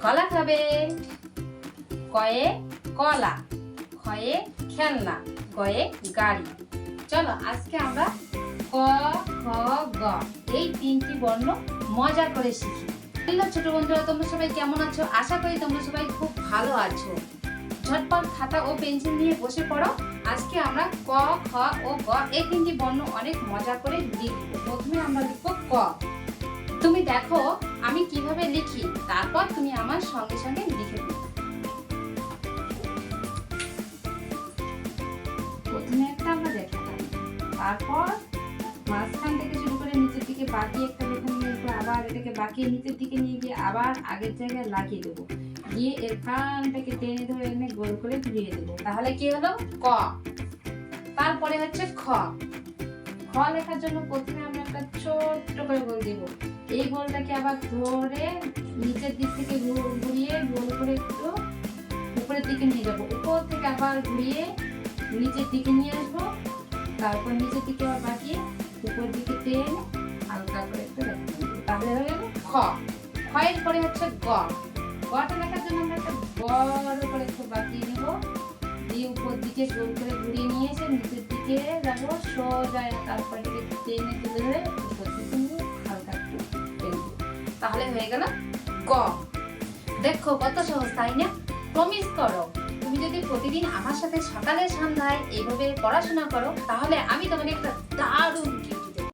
কলা খাবে। কয়ে কলা, খয়ে খেলনা, গয়ে গাড়ি। চলো আজকে আমরা ক, খ, গ এই তিনটি বর্ণ মজা করে শিখি। হ্যালো ছোট বন্ধুরা, তোমরা সবাই কেমন আছো? আশা করি তোমরা সবাই খুব ভালো আছো। ঝটপট খাতা ও পেন্সিল নিয়ে বসে পড়ো। আজকে আমরা ক, খ ও গ এই তিনটি বর্ণ অনেক মজা করে লিখব। প্রথমে আমরা লিখব ক। তুমি দেখো আমি কিভাবে লিখি, তারপর তুমি আমার সঙ্গে সঙ্গে লিখে দিও। প্রথমে একটা আমরা দেখালাম, তারপর মাঝখান থেকে শুরু করে নিচের দিকে বাকি একটা লেখা নিয়ে আসবো, আবার এটাকে বাকি নিচের দিকে নিয়ে গিয়ে আবার আগের জায়গায় লাগিয়ে দেবো, গিয়ে এখান থেকে টেনে ধরে এনে গোল করে ঘুরিয়ে দেবো। তাহলে কি হলো? ক। তারপরে হচ্ছে খ। খ লেখার জন্য প্রথমে আমরা একটা ছোট্ট করে গোল দেবো। এই গোলটাকে আবার ধরে নিচের দিক থেকে ঘুরিয়ে গোল করে একটু উপরের দিকে নিয়ে যাবো, উপর থেকে আবার ঘুরিয়ে নিচের দিকে নিয়ে আসবো, তারপর নিচের দিকে আবার বাকি উপর দিকে টেনে হালকা করে একটু রেখে দেবো। তাহলে হয়ে গেল খ। খ এর পরে হচ্ছে গ। গটা লেখার জন্য আমরা একটা বড় করে একটু বাকিয়ে নেব, দিয়ে উপর দিকে গোল করে ঘুরিয়ে নিয়ে এসে নিচের দিকে যাবো সোজা, তারপর এটাকে টেনে তুলে ধরে উপর দিকে নিয়ে হালকা একটু টেনে দেবো। তাহলে হয়ে গেল গ। দেখো কত সহজ, তাই না? প্রমিস করো তুমি যদি প্রতিদিন আমার সাথে সকালে সন্ধ্যায় এইভাবে পড়াশোনা করো, তাহলে আমি তোমাকে একটা দারুণ